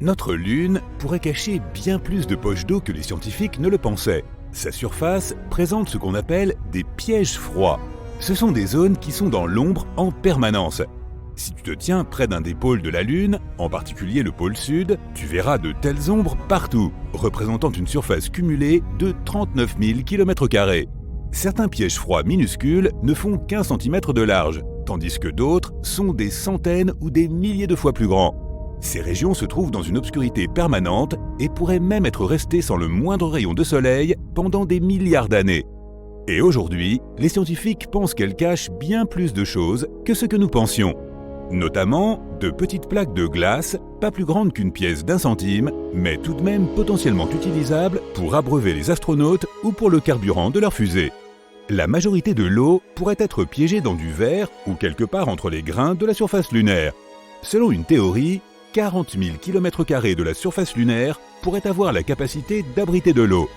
Notre Lune pourrait cacher bien plus de poches d'eau que les scientifiques ne le pensaient. Sa surface présente ce qu'on appelle des pièges froids. Ce sont des zones qui sont dans l'ombre en permanence. Si tu te tiens près d'un des pôles de la Lune, en particulier le pôle sud, tu verras de telles ombres partout, représentant une surface cumulée de 39 000 km². Certains pièges froids minuscules ne font qu'1 cm de large, tandis que d'autres sont des centaines ou des milliers de fois plus grands. Ces régions se trouvent dans une obscurité permanente et pourraient même être restées sans le moindre rayon de soleil pendant des milliards d'années. Et aujourd'hui, les scientifiques pensent qu'elles cachent bien plus de choses que ce que nous pensions. Notamment de petites plaques de glace, pas plus grandes qu'une pièce d'1 centime, mais tout de même potentiellement utilisables pour abreuver les astronautes ou pour le carburant de leur fusée. La majorité de l'eau pourrait être piégée dans du verre ou quelque part entre les grains de la surface lunaire. Selon une théorie, 40 000 km² de la surface lunaire pourrait avoir la capacité d'abriter de l'eau.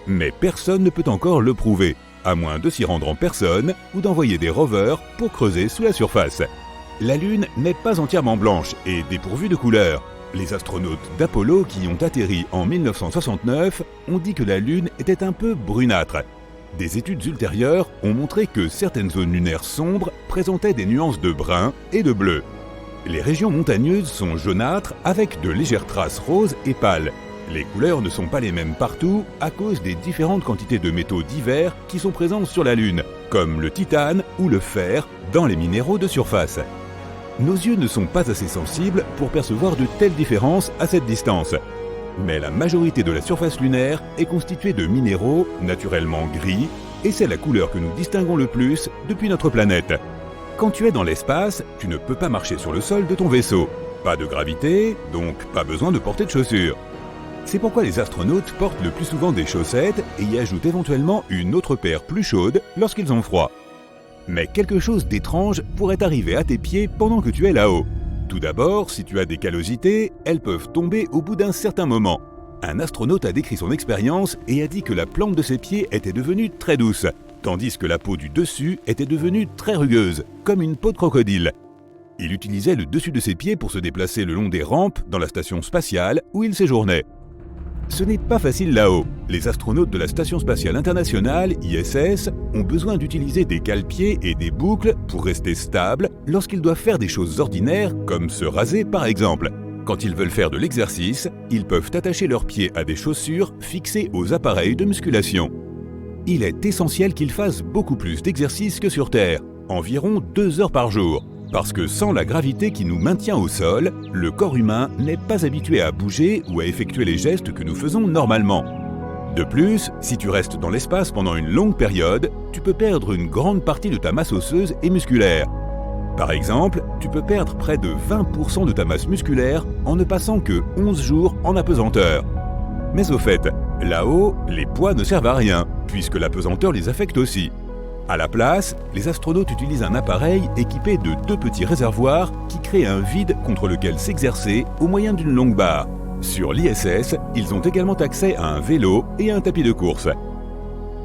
Mais personne ne peut encore le prouver, à moins de s'y rendre en personne ou d'envoyer des rovers pour creuser sous la surface. La Lune n'est pas entièrement blanche et dépourvue de couleurs. Les astronautes d'Apollo qui y ont atterri en 1969 ont dit que la Lune était un peu brunâtre. Des études ultérieures ont montré que certaines zones lunaires sombres présentaient des nuances de brun et de bleu. Les régions montagneuses sont jaunâtres avec de légères traces roses et pâles. Les couleurs ne sont pas les mêmes partout à cause des différentes quantités de métaux divers qui sont présents sur la Lune, comme le titane ou le fer dans les minéraux de surface. Nos yeux ne sont pas assez sensibles pour percevoir de telles différences à cette distance. Mais la majorité de la surface lunaire est constituée de minéraux naturellement gris et c'est la couleur que nous distinguons le plus depuis notre planète. Quand tu es dans l'espace, tu ne peux pas marcher sur le sol de ton vaisseau. Pas de gravité, donc pas besoin de porter de chaussures. C'est pourquoi les astronautes portent le plus souvent des chaussettes et y ajoutent éventuellement une autre paire plus chaude lorsqu'ils ont froid. Mais quelque chose d'étrange pourrait arriver à tes pieds pendant que tu es là-haut. Tout d'abord, si tu as des callosités, elles peuvent tomber au bout d'un certain moment. Un astronaute a décrit son expérience et a dit que la plante de ses pieds était devenue très douce, tandis que la peau du dessus était devenue très rugueuse, comme une peau de crocodile. Il utilisait le dessus de ses pieds pour se déplacer le long des rampes dans la station spatiale où il séjournait. Ce n'est pas facile là-haut. Les astronautes de la Station spatiale internationale, ISS, ont besoin d'utiliser des cale-pieds et des boucles pour rester stables lorsqu'ils doivent faire des choses ordinaires, comme se raser par exemple. Quand ils veulent faire de l'exercice, ils peuvent attacher leurs pieds à des chaussures fixées aux appareils de musculation. Il est essentiel qu'ils fassent beaucoup plus d'exercices que sur Terre, environ 2 heures par jour. Parce que sans la gravité qui nous maintient au sol, le corps humain n'est pas habitué à bouger ou à effectuer les gestes que nous faisons normalement. De plus, si tu restes dans l'espace pendant une longue période, tu peux perdre une grande partie de ta masse osseuse et musculaire. Par exemple, tu peux perdre près de 20% de ta masse musculaire en ne passant que 11 jours en apesanteur. Mais au fait, là-haut, les poids ne servent à rien, puisque l'apesanteur les affecte aussi. À la place, les astronautes utilisent un appareil équipé de 2 petits réservoirs qui créent un vide contre lequel s'exercer au moyen d'une longue barre. Sur l'ISS, ils ont également accès à un vélo et à un tapis de course.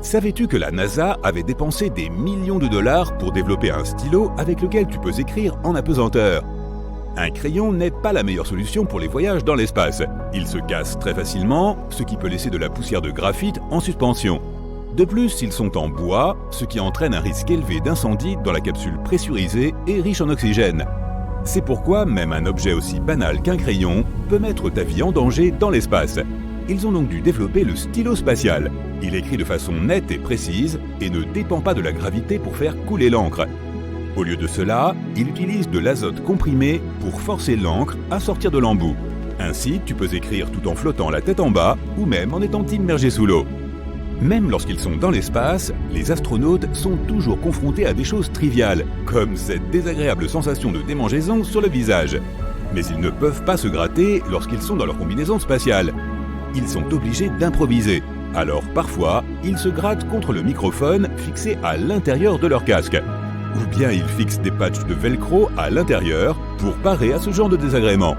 Savais-tu que la NASA avait dépensé des millions de dollars pour développer un stylo avec lequel tu peux écrire en apesanteur? Un crayon n'est pas la meilleure solution pour les voyages dans l'espace. Il se casse très facilement, ce qui peut laisser de la poussière de graphite en suspension. De plus, ils sont en bois, ce qui entraîne un risque élevé d'incendie dans la capsule pressurisée et riche en oxygène. C'est pourquoi même un objet aussi banal qu'un crayon peut mettre ta vie en danger dans l'espace. Ils ont donc dû développer le stylo spatial. Il écrit de façon nette et précise et ne dépend pas de la gravité pour faire couler l'encre. Au lieu de cela, il utilise de l'azote comprimé pour forcer l'encre à sortir de l'embout. Ainsi, tu peux écrire tout en flottant la tête en bas ou même en étant immergé sous l'eau. Même lorsqu'ils sont dans l'espace, les astronautes sont toujours confrontés à des choses triviales, comme cette désagréable sensation de démangeaison sur le visage. Mais ils ne peuvent pas se gratter lorsqu'ils sont dans leur combinaison spatiale. Ils sont obligés d'improviser. Alors parfois, ils se grattent contre le microphone fixé à l'intérieur de leur casque. Ou bien ils fixent des patchs de velcro à l'intérieur pour parer à ce genre de désagrément.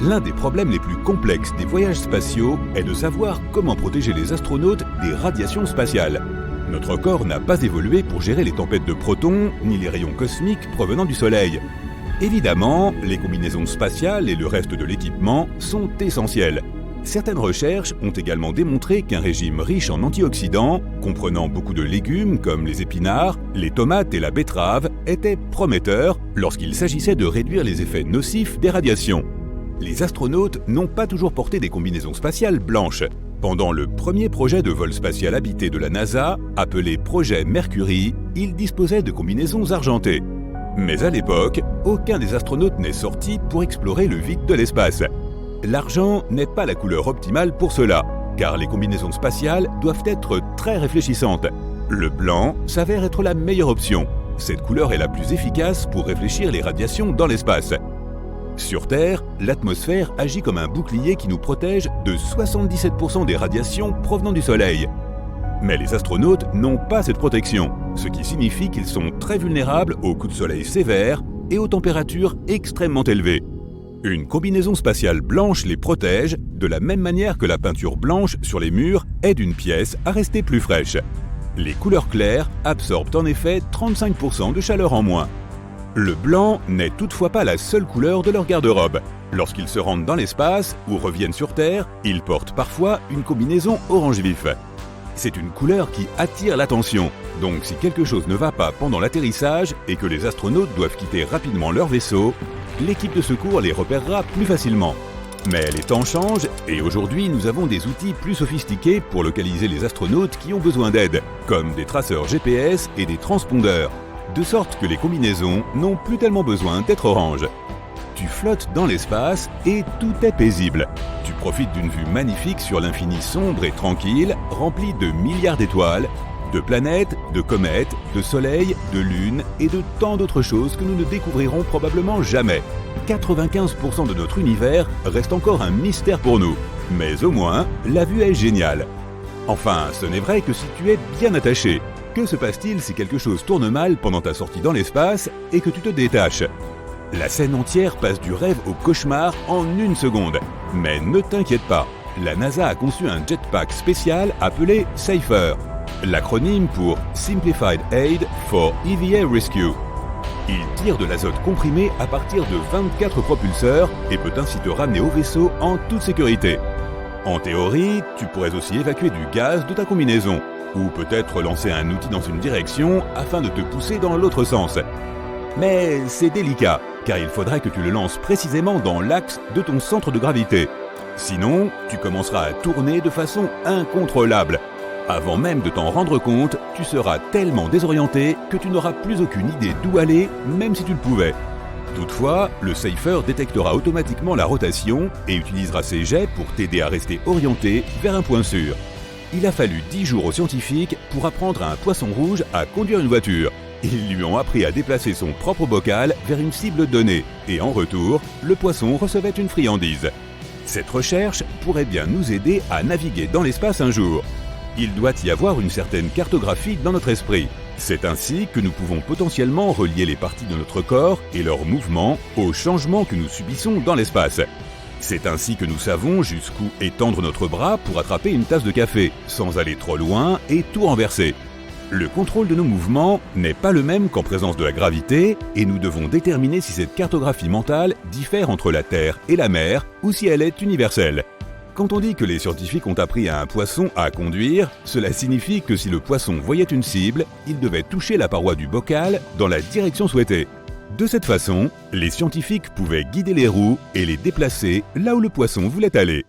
L'un des problèmes les plus complexes des voyages spatiaux est de savoir comment protéger les astronautes des radiations spatiales. Notre corps n'a pas évolué pour gérer les tempêtes de protons ni les rayons cosmiques provenant du Soleil. Évidemment, les combinaisons spatiales et le reste de l'équipement sont essentiels. Certaines recherches ont également démontré qu'un régime riche en antioxydants, comprenant beaucoup de légumes comme les épinards, les tomates et la betterave, était prometteur lorsqu'il s'agissait de réduire les effets nocifs des radiations. Les astronautes n'ont pas toujours porté des combinaisons spatiales blanches. Pendant le premier projet de vol spatial habité de la NASA, appelé Projet Mercury, ils disposaient de combinaisons argentées. Mais à l'époque, aucun des astronautes n'est sorti pour explorer le vide de l'espace. L'argent n'est pas la couleur optimale pour cela, car les combinaisons spatiales doivent être très réfléchissantes. Le blanc s'avère être la meilleure option. Cette couleur est la plus efficace pour réfléchir les radiations dans l'espace. Sur Terre, l'atmosphère agit comme un bouclier qui nous protège de 77% des radiations provenant du Soleil. Mais les astronautes n'ont pas cette protection, ce qui signifie qu'ils sont très vulnérables aux coups de soleil sévères et aux températures extrêmement élevées. Une combinaison spatiale blanche les protège de la même manière que la peinture blanche sur les murs aide une pièce à rester plus fraîche. Les couleurs claires absorbent en effet 35% de chaleur en moins. Le blanc n'est toutefois pas la seule couleur de leur garde-robe. Lorsqu'ils se rendent dans l'espace ou reviennent sur Terre, ils portent parfois une combinaison orange vif. C'est une couleur qui attire l'attention, donc si quelque chose ne va pas pendant l'atterrissage et que les astronautes doivent quitter rapidement leur vaisseau, l'équipe de secours les repérera plus facilement. Mais les temps changent et aujourd'hui nous avons des outils plus sophistiqués pour localiser les astronautes qui ont besoin d'aide, comme des traceurs GPS et des transpondeurs, de sorte que les combinaisons n'ont plus tellement besoin d'être orange. Tu flottes dans l'espace et tout est paisible. Tu profites d'une vue magnifique sur l'infini sombre et tranquille, rempli de milliards d'étoiles, de planètes, de comètes, de soleils, de lunes et de tant d'autres choses que nous ne découvrirons probablement jamais. 95% de notre univers reste encore un mystère pour nous, mais au moins, la vue est géniale. Enfin, ce n'est vrai que si tu es bien attaché. Que se passe-t-il si quelque chose tourne mal pendant ta sortie dans l'espace et que tu te détaches ? La scène entière passe du rêve au cauchemar en une seconde. Mais ne t'inquiète pas, la NASA a conçu un jetpack spécial appelé Safer, l'acronyme pour Simplified Aid for EVA Rescue. Il tire de l'azote comprimé à partir de 24 propulseurs et peut ainsi te ramener au vaisseau en toute sécurité. En théorie, tu pourrais aussi évacuer du gaz de ta combinaison, ou peut-être lancer un outil dans une direction afin de te pousser dans l'autre sens. Mais c'est délicat, car il faudrait que tu le lances précisément dans l'axe de ton centre de gravité. Sinon, tu commenceras à tourner de façon incontrôlable. Avant même de t'en rendre compte, tu seras tellement désorienté que tu n'auras plus aucune idée d'où aller, même si tu le pouvais. Toutefois, le Safer détectera automatiquement la rotation et utilisera ses jets pour t'aider à rester orienté vers un point sûr. Il a fallu 10 jours aux scientifiques pour apprendre à un poisson rouge à conduire une voiture. Ils lui ont appris à déplacer son propre bocal vers une cible donnée, et en retour, le poisson recevait une friandise. Cette recherche pourrait bien nous aider à naviguer dans l'espace un jour. Il doit y avoir une certaine cartographie dans notre esprit. C'est ainsi que nous pouvons potentiellement relier les parties de notre corps et leurs mouvements aux changements que nous subissons dans l'espace. C'est ainsi que nous savons jusqu'où étendre notre bras pour attraper une tasse de café, sans aller trop loin et tout renverser. Le contrôle de nos mouvements n'est pas le même qu'en présence de la gravité, et nous devons déterminer si cette cartographie mentale diffère entre la Terre et la mer, ou si elle est universelle. Quand on dit que les scientifiques ont appris à un poisson à conduire, cela signifie que si le poisson voyait une cible, il devait toucher la paroi du bocal dans la direction souhaitée. De cette façon, les scientifiques pouvaient guider les roues et les déplacer là où le poisson voulait aller.